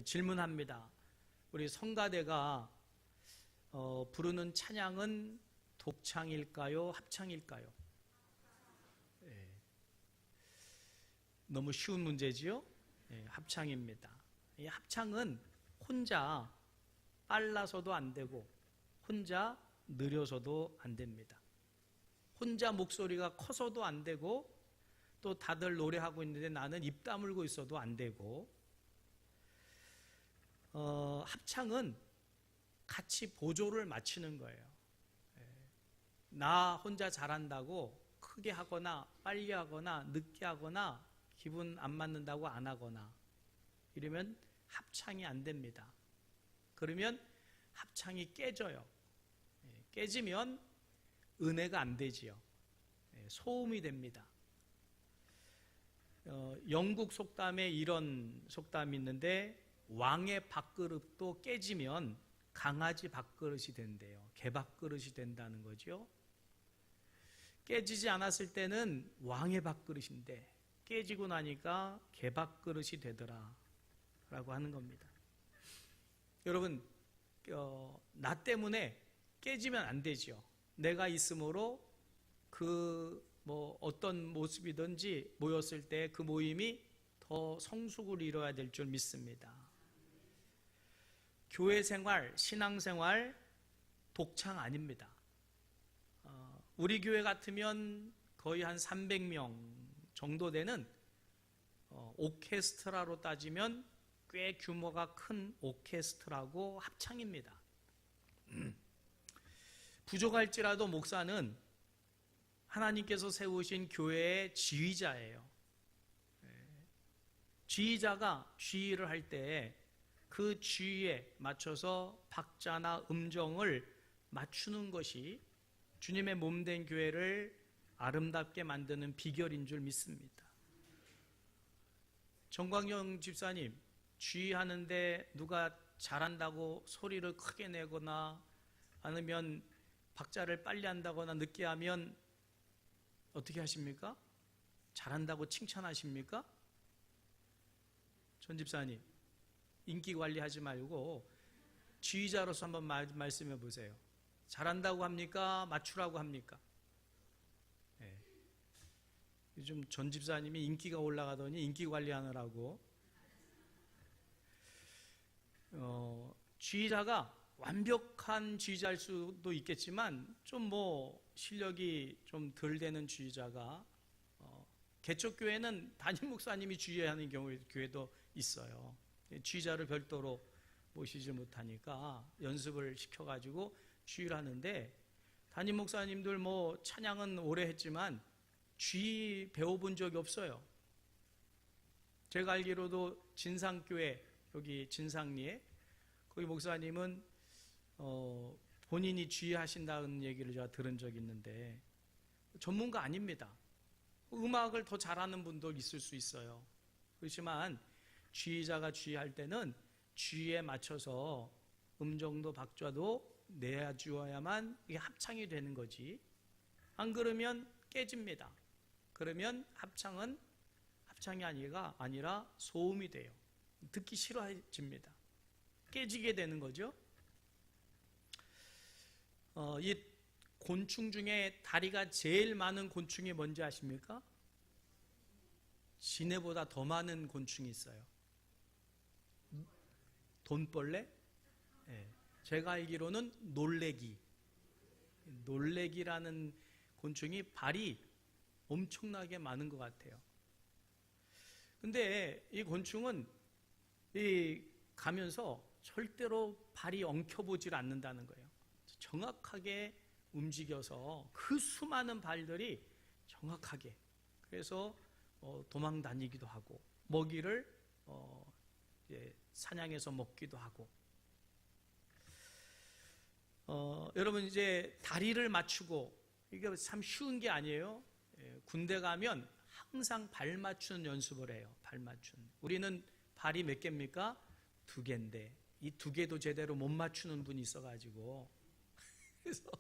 질문합니다. 우리 성가대가 부르는 찬양은 독창일까요? 합창일까요? 예. 너무 쉬운 문제지요? 예, 합창입니다. 이 합창은 혼자 빨라서도 안 되고 혼자 느려서도 안 됩니다. 혼자 목소리가 커서도 안 되고 또 다들 노래하고 있는데 나는 입 다물고 있어도 안 되고 합창은 같이 보조를 맞추는 거예요. 나 혼자 잘한다고 크게 하거나 빨리 하거나 늦게 하거나 기분 안 맞는다고 안 하거나 이러면 합창이 안 됩니다. 그러면 합창이 깨져요. 깨지면 은혜가 안 되지요. 소음이 됩니다. 영국 속담에 이런 속담이 있는데 왕의 밥그릇도 깨지면 강아지 밥그릇이 된대요. 개밥그릇이 된다는 거죠. 깨지지 않았을 때는 왕의 밥그릇인데 깨지고 나니까 개밥그릇이 되더라 라고 하는 겁니다. 여러분, 나 때문에 깨지면 안 되죠. 내가 있으므로 어떤 모습이든지 모였을 때 그 모임이 더 성숙을 이뤄야 될 줄 믿습니다. 교회 생활, 신앙 생활, 독창 아닙니다. 우리 교회 같으면 거의 한 300명 정도 되는 오케스트라로 따지면 꽤 규모가 큰 오케스트라고 합창입니다. 부족할지라도 목사는 하나님께서 세우신 교회의 지휘자예요. 지휘자가 지휘를 할 때 그 지휘에 맞춰서 박자나 음정을 맞추는 것이 주님의 몸된 교회를 아름답게 만드는 비결인 줄 믿습니다. 정광영 집사님, 지휘하는데 누가 잘한다고 소리를 크게 내거나 아니면 박자를 빨리 한다거나 늦게 하면 어떻게 하십니까? 잘한다고 칭찬하십니까? 전 집사님, 인기 관리하지 말고 지휘자로서 한번 말씀해 보세요. 잘한다고 합니까? 맞추라고 합니까? 네. 요즘 전 집사님이 인기가 올라가더니 인기 관리하느라고 지휘자가 완벽한 지휘자일 수도 있겠지만 좀 실력이 좀 덜 되는 지휘자가 개척교회는 담임 목사님이 지휘하는 교회도 있어요. 지휘자를 별도로 모시지 못하니까 연습을 시켜가지고 지휘를 하는데 담임 목사님들 찬양은 오래 했지만 지휘 배워본 적이 없어요. 제가 알기로도 진상교회 여기 진상리에 거기 목사님은 본인이 지휘하신다는 얘기를 제가 들은 적이 있는데 전문가 아닙니다. 음악을 더 잘하는 분도 있을 수 있어요. 그렇지만 지휘자가 지휘할 때는 지휘에 맞춰서 음정도 박자도 내주어야만 이게 합창이 되는 거지. 안 그러면 깨집니다. 그러면 합창이 아니라 소음이 돼요. 듣기 싫어집니다. 깨지게 되는 거죠. 이 곤충 중에 다리가 제일 많은 곤충이 뭔지 아십니까? 지네보다 더 많은 곤충이 있어요. 돈벌레? 네. 제가 알기로는 놀래기라는 곤충이 발이 엄청나게 많은 것 같아요. 근데 이 곤충은 가면서 절대로 발이 엉켜보질 않는다는 거예요. 정확하게 움직여서 그 수많은 발들이 정확하게 그래서 도망 다니기도 하고 먹이를 사냥해서 먹기도 하고 여러분 이제 다리를 맞추고 이게 참 쉬운 게 아니에요. 군대 가면 항상 발 맞추는 연습을 해요. 발 맞추는. 우리는 발이 몇 개입니까? 2개인데 이 2개도 제대로 못 맞추는 분이 있어가지고 그래서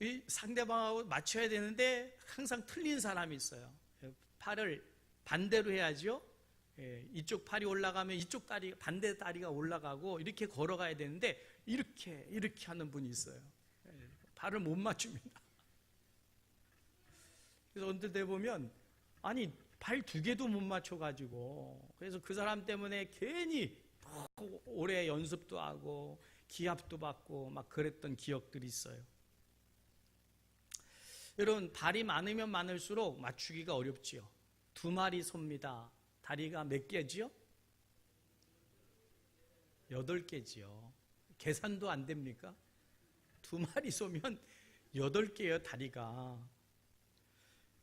이 상대방하고 맞춰야 되는데 항상 틀린 사람이 있어요. 팔을 반대로 해야죠. 이쪽 팔이 올라가면 이쪽 다리, 반대 다리가 올라가고 이렇게 걸어가야 되는데 이렇게 하는 분이 있어요. 발을 못 맞춥니다. 그래서 어느 때 보면 아니 발 2개도 못 맞춰가지고 그래서 그 사람 때문에 괜히 오래 연습도 하고 기합도 받고 막 그랬던 기억들이 있어요. 여러분, 발이 많으면 많을수록 맞추기가 어렵지요. 2마리 섭니다. 다리가 몇 개지요? 8개지요. 계산도 안 됩니까? 2마리 쏘면 8개예요, 다리가.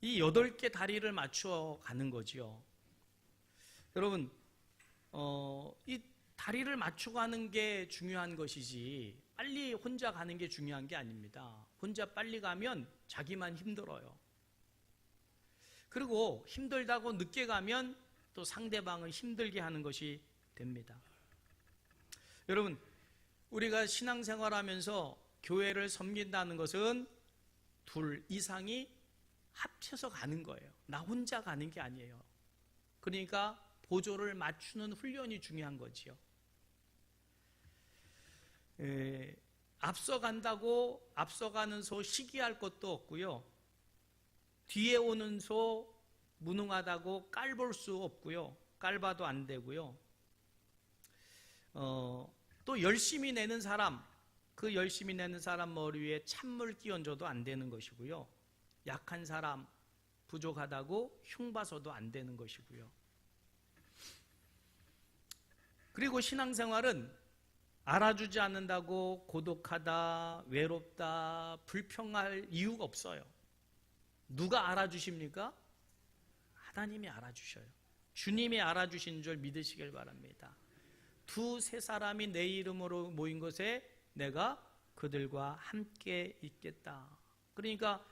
이 8개 다리를 맞춰 가는 거지요. 여러분, 이 다리를 맞춰 가는 게 중요한 것이지 빨리 혼자 가는 게 중요한 게 아닙니다. 혼자 빨리 가면 자기만 힘들어요. 그리고 힘들다고 늦게 가면 또 상대방을 힘들게 하는 것이 됩니다. 여러분, 우리가 신앙생활하면서 교회를 섬긴다는 것은 2 이상이 합쳐서 가는 거예요. 나 혼자 가는 게 아니에요. 그러니까 보조를 맞추는 훈련이 중요한 거지요. 앞서간다고 앞서가는 소 시기할 것도 없고요. 뒤에 오는 소 무능하다고 깔볼 수 없고요. 깔봐도 안 되고요. 또 열심히 내는 사람, 그 열심히 내는 사람 머리 위에 찬물 끼얹어도 안 되는 것이고요. 약한 사람, 부족하다고 흉봐서도 안 되는 것이고요. 그리고 신앙생활은 알아주지 않는다고 고독하다, 외롭다, 불평할 이유가 없어요. 누가 알아주십니까? 하나님이 알아주셔요. 주님이 알아주신 줄 믿으시길 바랍니다. 2-3 사람이 내 이름으로 모인 곳에 내가 그들과 함께 있겠다. 그러니까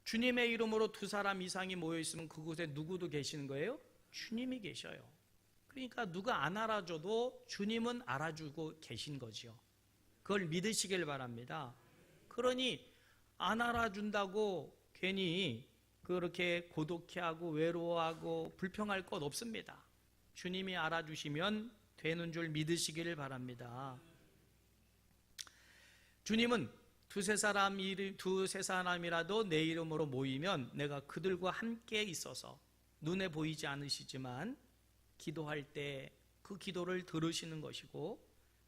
주님의 이름으로 2 사람 이상이 모여 있으면 그곳에 누구도 계시는 거예요? 주님이 계셔요. 그러니까 누가 안 알아줘도 주님은 알아주고 계신 거죠. 그걸 믿으시길 바랍니다. 그러니 안 알아준다고 괜히 그렇게 고독해하고 외로워하고 불평할 것 없습니다. 주님이 알아주시면 되는 줄 믿으시기를 바랍니다. 주님은 2-3 사람이라도 내 이름으로 모이면 내가 그들과 함께 있어서 눈에 보이지 않으시지만 기도할 때 그 기도를 들으시는 것이고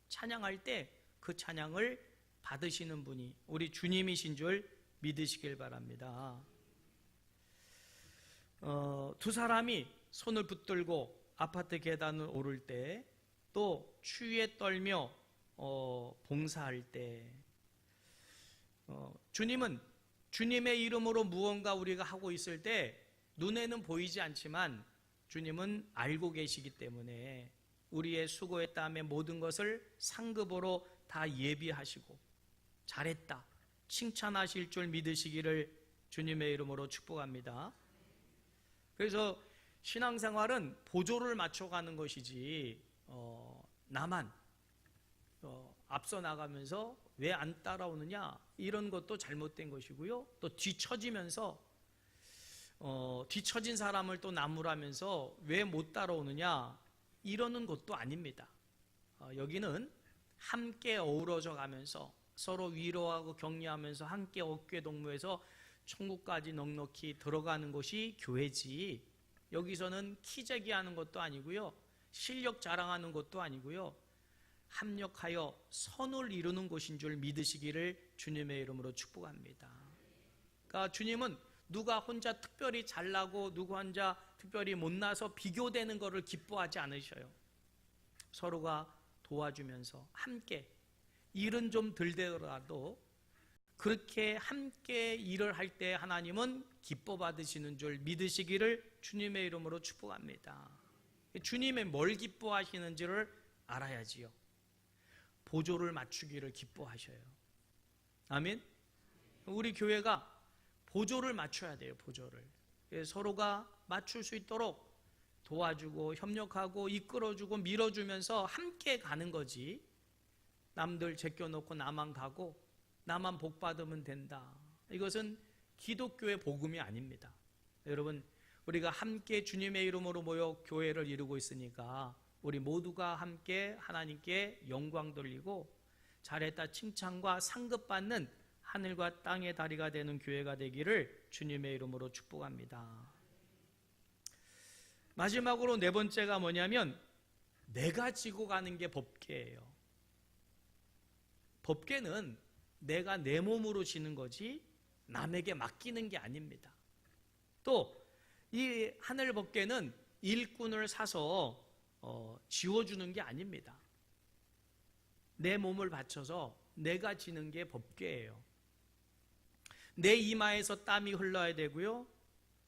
찬양할 때 그 찬양을 받으시는 분이 우리 주님이신 줄 믿으시길 바랍니다. 2 사람이 손을 붙들고 아파트 계단을 오를 때, 또 추위에 떨며 봉사할 때, 주님은 주님의 이름으로 무언가 우리가 하고 있을 때 눈에는 보이지 않지만 주님은 알고 계시기 때문에 우리의 수고의 땀의 모든 것을 상급으로 다 예비하시고 잘했다, 칭찬하실 줄 믿으시기를 주님의 이름으로 축복합니다. 그래서 신앙생활은 보조를 맞춰가는 것이지 나만 앞서 나가면서 왜 안 따라오느냐 이런 것도 잘못된 것이고요. 또 뒤처지면서 뒤처진 사람을 또 나무라면서 왜 못 따라오느냐 이러는 것도 아닙니다. 여기는 함께 어우러져 가면서 서로 위로하고 격려하면서 함께 어깨 동무해서 천국까지 넉넉히 들어가는 것이 교회지, 여기서는 키재기하는 것도 아니고요, 실력 자랑하는 것도 아니고요, 합력하여 선을 이루는 곳인 줄 믿으시기를 주님의 이름으로 축복합니다. 그러니까 주님은 누가 혼자 특별히 잘나고 누구 혼자 특별히 못나서 비교되는 것을 기뻐하지 않으셔요. 서로가 도와주면서 함께 일은 좀 덜 되더라도 그렇게 함께 일을 할 때 하나님은 기뻐 받으시는 줄 믿으시기를 주님의 이름으로 축복합니다. 주님이 뭘 기뻐하시는지를 알아야지요. 보조를 맞추기를 기뻐하셔요. 아멘. 우리 교회가 보조를 맞춰야 돼요. 보조를 서로가 맞출 수 있도록 도와주고 협력하고 이끌어주고 밀어주면서 함께 가는 거지, 남들 제껴놓고 나만 가고 나만 복 받으면 된다, 이것은 기독교의 복음이 아닙니다. 여러분, 우리가 함께 주님의 이름으로 모여 교회를 이루고 있으니까 우리 모두가 함께 하나님께 영광 돌리고 잘했다 칭찬과 상급받는 하늘과 땅의 다리가 되는 교회가 되기를 주님의 이름으로 축복합니다. 마지막으로 네 번째가 뭐냐면 내가 지고 가는 게 법궤예요. 법궤는 내가 내 몸으로 지는 거지 남에게 맡기는 게 아닙니다. 또 이 하늘 법궤는 일꾼을 사서 지워주는 게 아닙니다. 내 몸을 바쳐서 내가 지는 게 법궤예요. 내 이마에서 땀이 흘러야 되고요.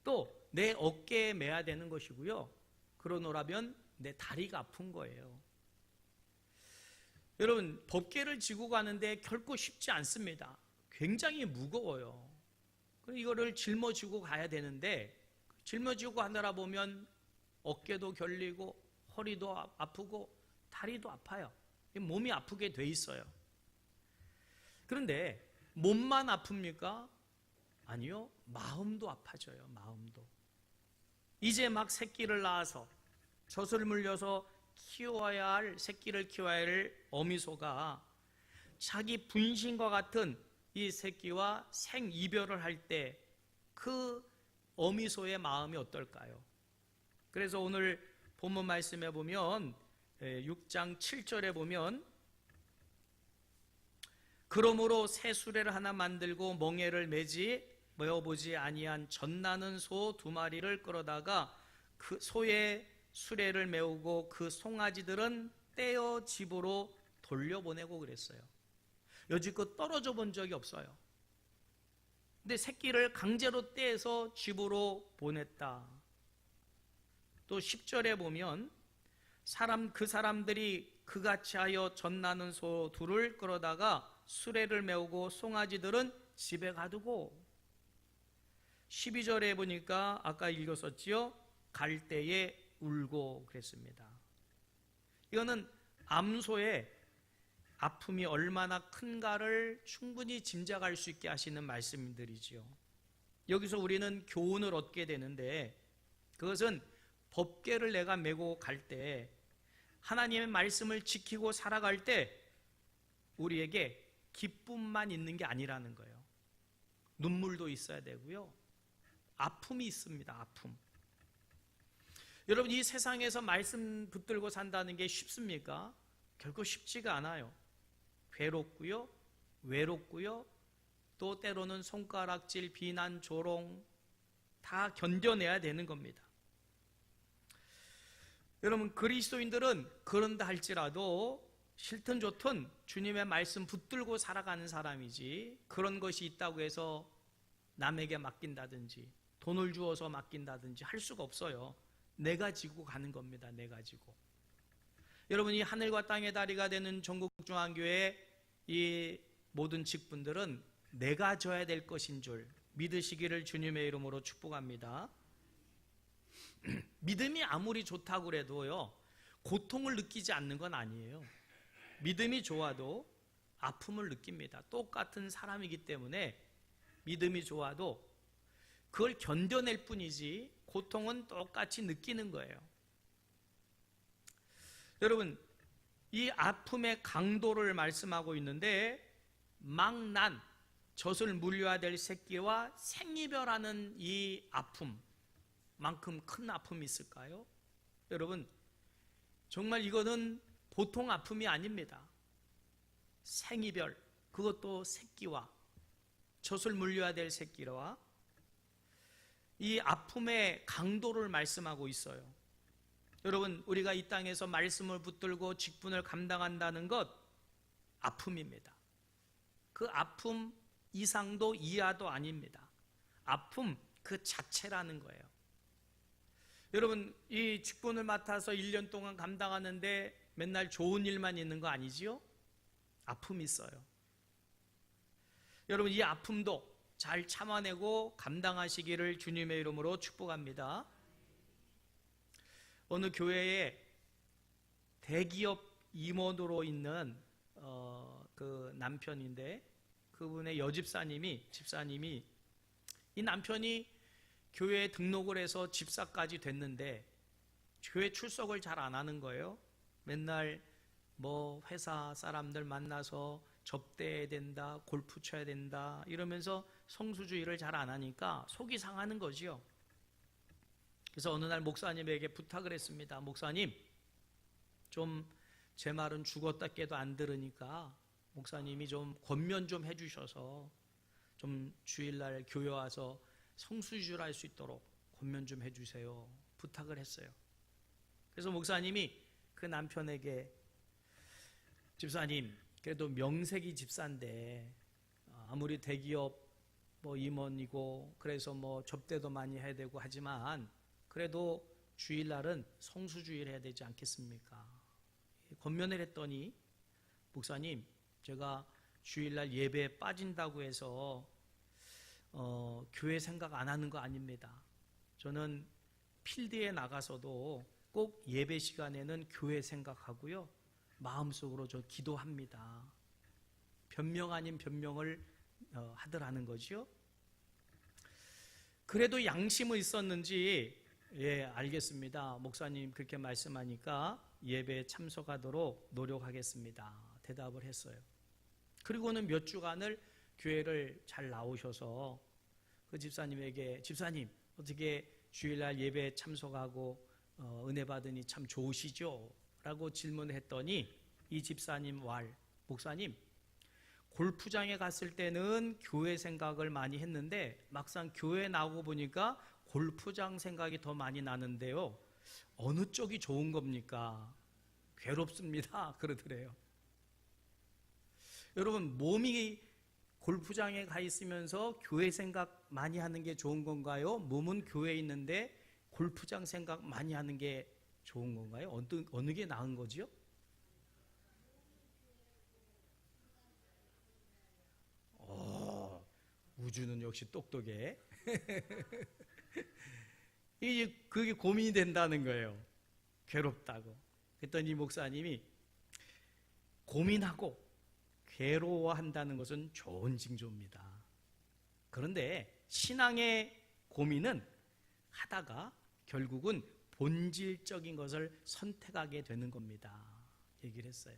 또 내 어깨에 매야 되는 것이고요. 그러노라면 내 다리가 아픈 거예요. 여러분, 법궤를 지고 가는데 결코 쉽지 않습니다. 굉장히 무거워요. 이거를 짊어지고 가야 되는데 짊어지고 가느라 보면 어깨도 결리고 허리도 아프고 다리도 아파요. 몸이 아프게 돼 있어요. 그런데 몸만 아픕니까? 아니요. 마음도 아파져요. 마음도. 이제 막 새끼를 낳아서 젖을 물려서 키워야 할 새끼를 키워야 할 어미소가 자기 분신과 같은 이 새끼와 생이별을 할 때 그 어미소의 마음이 어떨까요? 그래서 오늘 본문 말씀에 보면 6장 7절에 보면 그러므로 새 수레를 하나 만들고 멍에를 메어보지 아니한 젖나는 소 2마리를 끌어다가 그 소의 수레를 메우고 그 송아지들은 떼어 집으로 돌려보내고 그랬어요. 여지껏 떨어져 본 적이 없어요. 근데 새끼를 강제로 떼서 집으로 보냈다. 또 10절에 보면 그 사람들이 그같이 하여 젖나는 소 2를 끌어다가 수레를 메우고 송아지들은 집에 가두고 12절에 보니까 아까 읽었었지요. 갈 때에 울고 그랬습니다. 이거는 암소의 아픔이 얼마나 큰가를 충분히 짐작할 수 있게 하시는 말씀들이지요. 여기서 우리는 교훈을 얻게 되는데 그것은 법궤를 내가 메고 갈 때 하나님의 말씀을 지키고 살아갈 때 우리에게 기쁨만 있는 게 아니라는 거예요. 눈물도 있어야 되고요. 아픔이 있습니다. 아픔. 여러분, 이 세상에서 말씀 붙들고 산다는 게 쉽습니까? 결코 쉽지가 않아요. 괴롭고요, 외롭고요, 또 때로는 손가락질, 비난, 조롱 다 견뎌내야 되는 겁니다. 여러분, 그리스도인들은 그런다 할지라도 싫든 좋든 주님의 말씀 붙들고 살아가는 사람이지 그런 것이 있다고 해서 남에게 맡긴다든지 돈을 주어서 맡긴다든지 할 수가 없어요. 내가 지고 가는 겁니다. 내가 지고. 여러분, 이 하늘과 땅의 다리가 되는 전국중앙교회 이 모든 직분들은 내가 져야 될 것인 줄 믿으시기를 주님의 이름으로 축복합니다. 믿음이 아무리 좋다고 그래도요, 고통을 느끼지 않는 건 아니에요. 믿음이 좋아도 아픔을 느낍니다. 똑같은 사람이기 때문에 믿음이 좋아도 그걸 견뎌낼 뿐이지 고통은 똑같이 느끼는 거예요. 여러분, 이 아픔의 강도를 말씀하고 있는데 망난, 젖을 물려야 될 새끼와 생이별하는 이 아픔만큼 큰 아픔이 있을까요? 여러분, 정말 이거는 보통 아픔이 아닙니다. 생이별, 그것도 새끼와 젖을 물려야 될 새끼와 이 아픔의 강도를 말씀하고 있어요. 여러분, 우리가 이 땅에서 말씀을 붙들고 직분을 감당한다는 것 아픔입니다. 그 아픔 이상도 이하도 아닙니다. 아픔 그 자체라는 거예요. 여러분, 이 직분을 맡아서 1년 동안 감당하는데 맨날 좋은 일만 있는 거 아니지요? 아픔이 있어요. 여러분, 이 아픔도 잘 참아내고 감당하시기를 주님의 이름으로 축복합니다. 어느 교회에 대기업 임원으로 있는 그 남편인데 그분의 집사님이 이 남편이 교회에 등록을 해서 집사까지 됐는데 교회 출석을 잘 안 하는 거예요. 맨날 뭐 회사 사람들 만나서 접대해야 된다, 골프 쳐야 된다 이러면서 성수주의를 잘 안 하니까 속이 상하는 거지요. 그래서 어느 날 목사님에게 부탁을 했습니다. 목사님, 좀 제 말은 죽었다 깨도 안 들으니까 목사님이 좀 권면 좀 해주셔서 좀 주일날 교회 와서 성수주의를 할 수 있도록 권면 좀 해주세요. 부탁을 했어요. 그래서 목사님이 그 남편에게, 집사님, 그래도 명색이 집사인데 아무리 대기업 뭐 임원이고 그래서 뭐 접대도 많이 해야 되고 하지만 그래도 주일날은 성수주의를 해야 되지 않겠습니까? 권면을 했더니, 목사님, 제가 주일날 예배에 빠진다고 해서 교회 생각 안 하는 거 아닙니다. 저는 필드에 나가서도 꼭 예배 시간에는 교회 생각하고요, 마음속으로 저 기도합니다. 변명 아닌 변명을 하더라는 거지요. 그래도 양심은 있었는지, 예, 알겠습니다, 목사님 그렇게 말씀하니까 예배에 참석하도록 노력하겠습니다, 대답을 했어요. 그리고는 몇 주간을 교회를 잘 나오셔서 그 집사님에게, 집사님 어떻게 주일날 예배에 참석하고 은혜 받으니 참 좋으시죠? 라고 질문을 했더니 이 집사님 목사님, 골프장에 갔을 때는 교회 생각을 많이 했는데 막상 교회 나오고 보니까 골프장 생각이 더 많이 나는데요, 어느 쪽이 좋은 겁니까? 괴롭습니다 그러더래요. 여러분, 몸이 골프장에 가 있으면서 교회 생각 많이 하는 게 좋은 건가요? 몸은 교회에 있는데 골프장 생각 많이 하는 게 좋은 건가요? 어느 게 나은 거지요? 우주는 역시 똑똑해. 그게 고민이 된다는 거예요. 괴롭다고. 그랬더니 목사님이, 고민하고 괴로워한다는 것은 좋은 징조입니다. 그런데 신앙의 고민은 하다가 결국은 본질적인 것을 선택하게 되는 겁니다. 얘기를 했어요.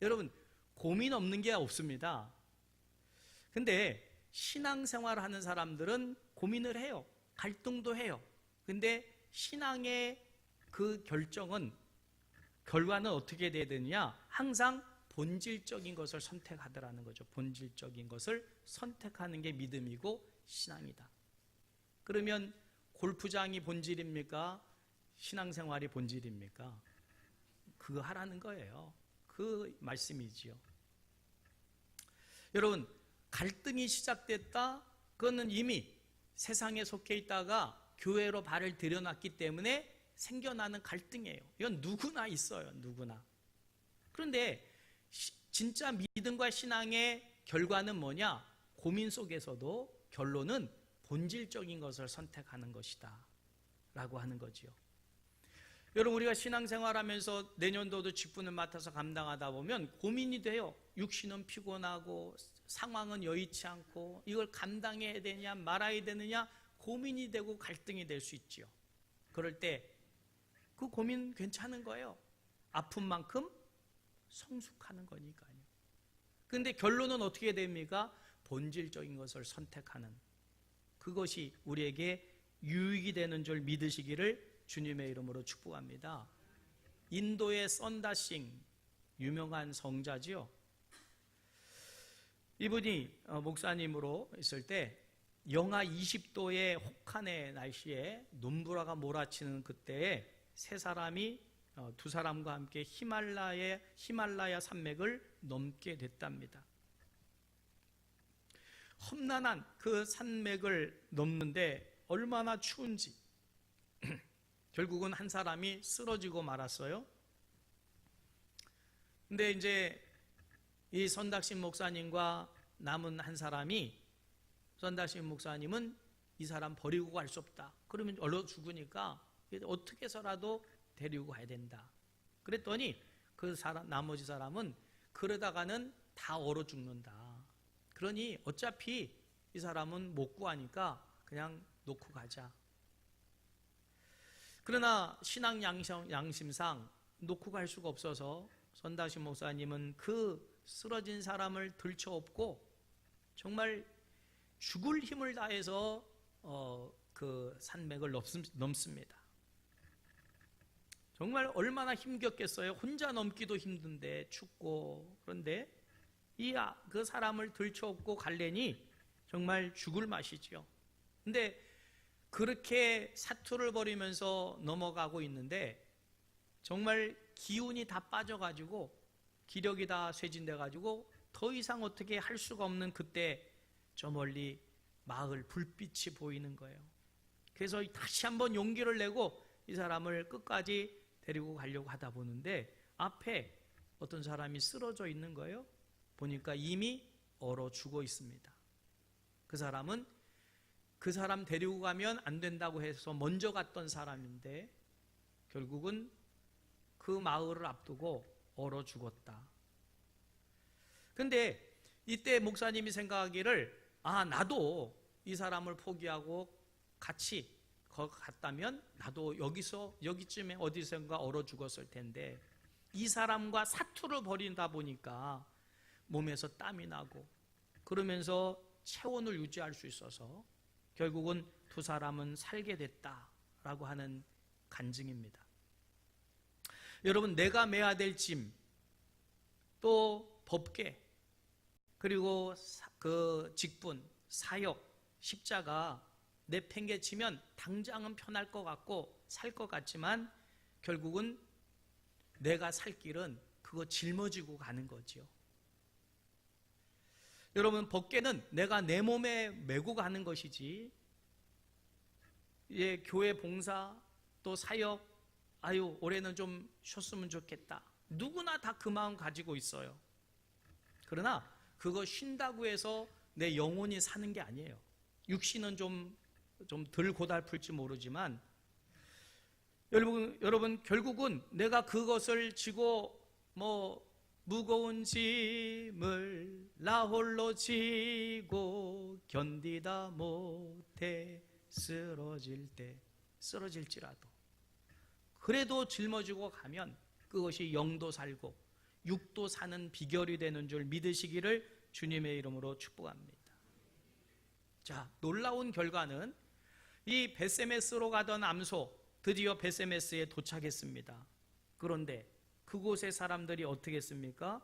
여러분, 고민 없는 게 없습니다. 근데 신앙생활 하는 사람들은 고민을 해요. 갈등도 해요. 근데 신앙의 그 결과는 어떻게 돼야 되느냐? 항상 본질적인 것을 선택하더라는 거죠. 본질적인 것을 선택하는 게 믿음이고 신앙이다. 그러면 골프장이 본질입니까? 신앙생활이 본질입니까? 그거 하라는 거예요. 그 말씀이지요. 여러분, 갈등이 시작됐다? 그거는 이미 세상에 속해 있다가 교회로 발을 들여놨기 때문에 생겨나는 갈등이에요. 이건 누구나 있어요. 누구나. 그런데 진짜 믿음과 신앙의 결과는 뭐냐? 고민 속에서도 결론은 본질적인 것을 선택하는 것이다 라고 하는 거지요. 여러분, 우리가 신앙생활하면서 내년도도 직분을 맡아서 감당하다 보면 고민이 돼요. 육신은 피곤하고 상황은 여의치 않고 이걸 감당해야 되냐 말아야 되느냐 고민이 되고 갈등이 될 수 있지요. 그럴 때 그 고민 괜찮은 거예요. 아픈 만큼 성숙하는 거니까요. 그런데 결론은 어떻게 됩니까? 본질적인 것을 선택하는, 그것이 우리에게 유익이 되는 줄 믿으시기를 주님의 이름으로 축복합니다. 인도의 썬다싱, 유명한 성자지요. 이분이 목사님으로 있을 때 영하 20도의 혹한의 날씨에 눈보라가 몰아치는 그때에 두 사람과 함께 히말라야 산맥을 넘게 됐답니다. 험난한 그 산맥을 넘는데 얼마나 추운지 결국은 한 사람이 쓰러지고 말았어요. 근데 이제 이 선닥신 목사님과 남은 한 사람이, 선닥신 목사님은 이 사람 버리고 갈 수 없다. 그러면 얼어 죽으니까 어떻게 해서라도 데리고 가야 된다. 그랬더니 나머지 사람은 그러다가는 다 얼어 죽는다. 그러니 어차피 이 사람은 못 구하니까 그냥 놓고 가자. 그러나 신앙 양심상 놓고 갈 수가 없어서 선다시 목사님은 그 쓰러진 사람을 들쳐업고 정말 죽을 힘을 다해서 그 산맥을 넘습니다. 정말 얼마나 힘겹겠어요. 혼자 넘기도 힘든데 춥고. 그런데 그 사람을 들쳐업고 갈래니 정말 죽을 맛이죠. 근데 그렇게 사투를 벌이면서 넘어가고 있는데 정말 기운이 다 빠져가지고 기력이 다 쇠진돼가지고 더 이상 어떻게 할 수가 없는 그때 저 멀리 마을 불빛이 보이는 거예요. 그래서 다시 한번 용기를 내고 이 사람을 끝까지 데리고 가려고 하다 보는데 앞에 어떤 사람이 쓰러져 있는 거예요. 보니까 이미 얼어 죽어 있습니다. 그 사람은 그 사람 데리고 가면 안 된다고 해서 먼저 갔던 사람인데 결국은 그 마을을 앞두고 얼어 죽었다. 근데 이때 목사님이 생각하기를 나도 이 사람을 포기하고 같이 갔다면 나도 여기쯤에 어디선가 얼어 죽었을 텐데 이 사람과 사투를 벌이다 보니까 몸에서 땀이 나고 그러면서 체온을 유지할 수 있어서 결국은 두 사람은 살게 됐다라고 하는 간증입니다. 여러분, 내가 매야 될 짐, 또 법궤, 그리고 그 직분, 사역, 십자가 내팽개치면 당장은 편할 것 같고 살 것 같지만 결국은 내가 살 길은 그거 짊어지고 가는 거죠. 여러분, 법궤는 내가 내 몸에 메고 가는 것이지 교회 봉사 또 사역 올해는 좀 쉬었으면 좋겠다. 누구나 다 그 마음 가지고 있어요. 그러나 그거 쉰다고 해서 내 영혼이 사는 게 아니에요. 육신은 좀 덜 고달플지 모르지만 여러분 결국은 내가 그것을 지고 무거운 짐을 나 홀로 지고 견디다 못해 쓰러질지라도 그래도 짊어지고 가면 그것이 영도 살고 육도 사는 비결이 되는 줄 믿으시기를 주님의 이름으로 축복합니다. 자, 놀라운 결과는 이 베세메스로 가던 암소 드디어 베세메스에 도착했습니다. 그런데 그곳의 사람들이 어떻게 했습니까?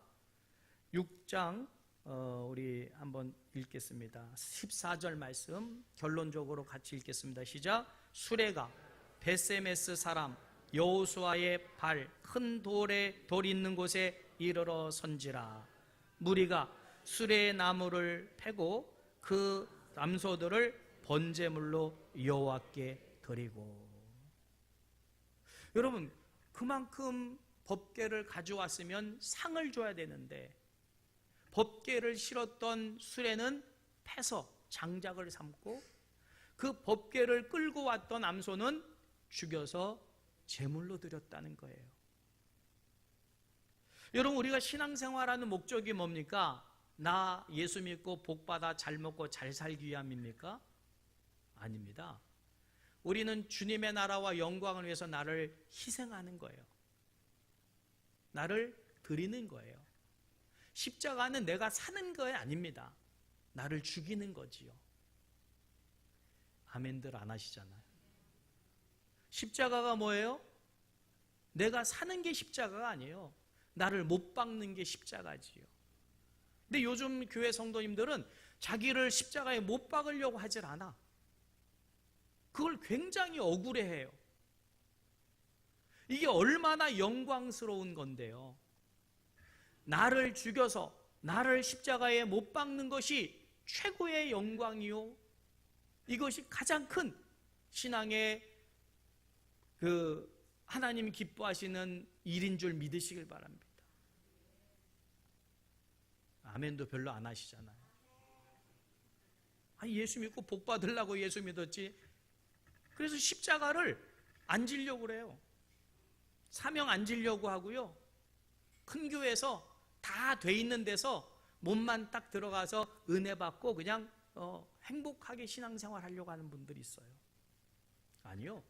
6장 우리 한번 읽겠습니다. 14절 말씀 결론적으로 같이 읽겠습니다. 시작. 수레가 베세메스 사람 여호수아의 발 큰 돌 있는 곳에 이르러 선지라. 무리가 수레의 나무를 패고 그 암소들을 번제물로 여호와께 드리고. 여러분, 그만큼 법궤를 가져왔으면 상을 줘야 되는데 법궤를 실었던 수레는 패서 장작을 삼고 그 법궤를 끌고 왔던 암소는 죽여서 제물로 드렸다는 거예요. 여러분, 우리가 신앙생활하는 목적이 뭡니까? 나 예수 믿고 복받아 잘 먹고 잘 살기 위함입니까? 아닙니다. 우리는 주님의 나라와 영광을 위해서 나를 희생하는 거예요. 나를 드리는 거예요. 십자가는 내가 사는 거 아닙니다. 나를 죽이는 거지요. 아멘들 안 하시잖아요. 십자가가 뭐예요? 내가 사는 게 십자가가 아니에요. 나를 못 박는 게 십자가지요. 근데 요즘 교회 성도님들은 자기를 십자가에 못 박으려고 하질 않아. 그걸 굉장히 억울해해요. 이게 얼마나 영광스러운 건데요. 나를 죽여서 나를 십자가에 못 박는 것이 최고의 영광이요. 이것이 가장 큰 신앙의 하나님 기뻐하시는 일인 줄 믿으시길 바랍니다. 아멘도 별로 안 하시잖아요. 예수 믿고 복 받으려고 예수 믿었지. 그래서 십자가를 안 지려고 그래요. 사명 안 지려고 하고요. 큰 교회에서 다 돼 있는 데서 몸만 딱 들어가서 은혜 받고 그냥 행복하게 신앙생활 하려고 하는 분들이 있어요. 아니요.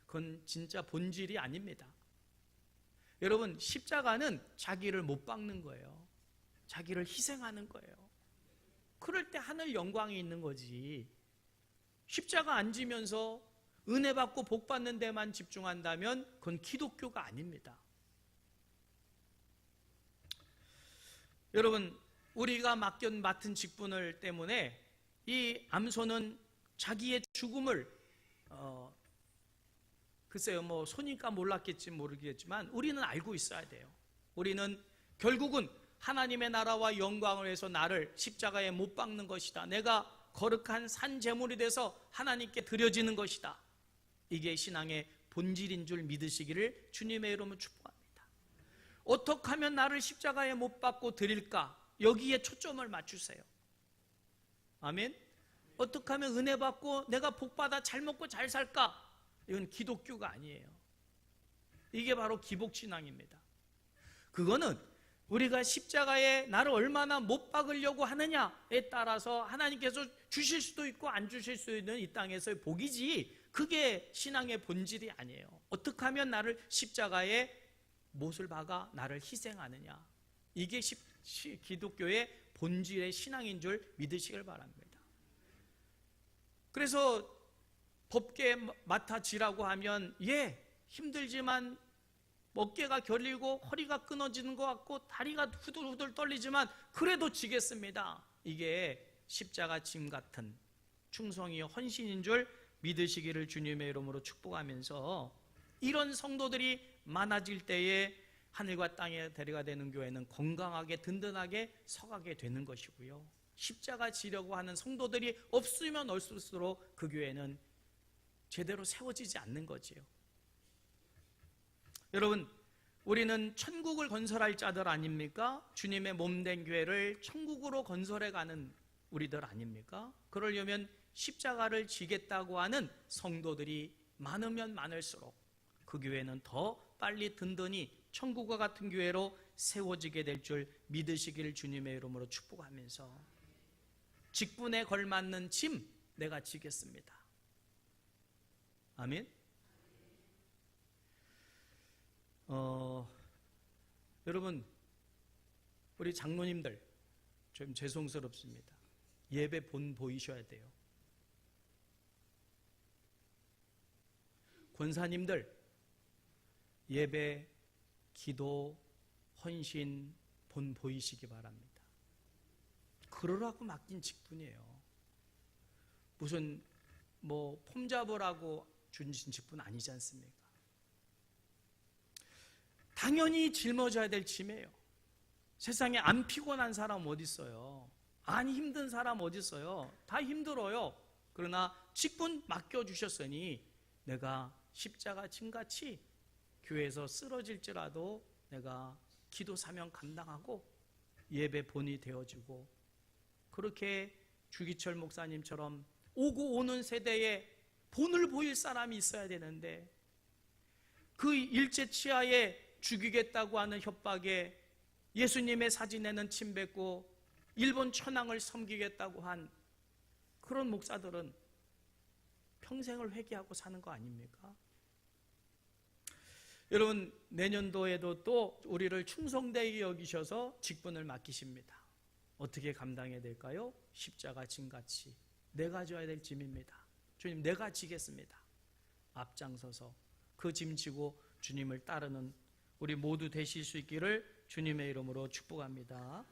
그건 진짜 본질이 아닙니다. 여러분, 십자가는 자기를 못 박는 거예요. 자기를 희생하는 거예요. 그럴 때 하늘 영광이 있는 거지. 십자가 안 지면서 은혜 받고 복 받는 데만 집중한다면 그건 기독교가 아닙니다. 여러분, 우리가 맡은 직분을 때문에 이 암손은 자기의 죽음을 글쎄요, 손이니까 몰랐겠지 모르겠지만 우리는 알고 있어야 돼요. 우리는 결국은 하나님의 나라와 영광을 위해서 나를 십자가에 못 박는 것이다. 내가 거룩한 산 제물이 돼서 하나님께 드려지는 것이다. 이게 신앙의 본질인 줄 믿으시기를 주님의 이름으로 축복합니다. 어떻게 하면 나를 십자가에 못 박고 드릴까? 여기에 초점을 맞추세요. 아멘. 어떻게 하면 은혜 받고 내가 복 받아 잘 먹고 잘 살까? 이건 기독교가 아니에요. 이게 바로 기복신앙입니다. 그거는 우리가 십자가에 나를 얼마나 못 박으려고 하느냐에 따라서 하나님께서 주실 수도 있고 안 주실 수도 있는 이 땅에서의 복이지, 그게 신앙의 본질이 아니에요. 어떻게 하면 나를 십자가에 못을 박아 나를 희생하느냐, 이게 기독교의 본질의 신앙인 줄 믿으시길 바랍니다. 그래서 법계 맡아지라고 하면 힘들지만 어깨가 결리고 허리가 끊어지는 것 같고 다리가 후들후들 떨리지만 그래도 지겠습니다. 이게 십자가 짐 같은 충성이요 헌신인 줄 믿으시기를 주님의 이름으로 축복하면서, 이런 성도들이 많아질 때에 하늘과 땅의 대리가 되는 교회는 건강하게 든든하게 서가게 되는 것이고요, 십자가 지려고 하는 성도들이 없으면 없을수록 그 교회는 제대로 세워지지 않는 거지요. 여러분, 우리는 천국을 건설할 자들 아닙니까? 주님의 몸된 교회를 천국으로 건설해 가는 우리들 아닙니까? 그러려면 십자가를 지겠다고 하는 성도들이 많으면 많을수록 그 교회는 더 빨리 든든히 천국과 같은 교회로 세워지게 될 줄 믿으시기를 주님의 이름으로 축복하면서, 직분에 걸맞는 짐 내가 지겠습니다. 아멘. 여러분, 우리 장로님들 좀 죄송스럽습니다. 예배 본 보이셔야 돼요. 권사님들 예배, 기도, 헌신 본 보이시기 바랍니다. 그러라고 맡긴 직분이에요. 무슨 폼 잡으라고 주신 직분 아니지 않습니까? 당연히 짊어져야 될 짐이에요. 세상에 안 피곤한 사람 어디 있어요? 안 힘든 사람 어디 있어요? 다 힘들어요. 그러나 직분 맡겨주셨으니 내가 십자가 짐같이 교회에서 쓰러질지라도 내가 기도 사명 감당하고 예배 본이 되어지고, 그렇게 주기철 목사님처럼 오고 오는 세대에 본을 보일 사람이 있어야 되는데, 그 일제 치하에 죽이겠다고 하는 협박에 예수님의 사진에는 침 뱉고 일본 천황을 섬기겠다고 한 그런 목사들은 평생을 회개하고 사는 거 아닙니까? 여러분, 내년도에도 또 우리를 충성되게 여기셔서 직분을 맡기십니다. 어떻게 감당해야 될까요? 십자가 짐같이 내가 져야 될 짐입니다. 주님, 내가 지겠습니다. 앞장서서 그 짐 지고 주님을 따르는 우리 모두 되실 수 있기를 주님의 이름으로 축복합니다.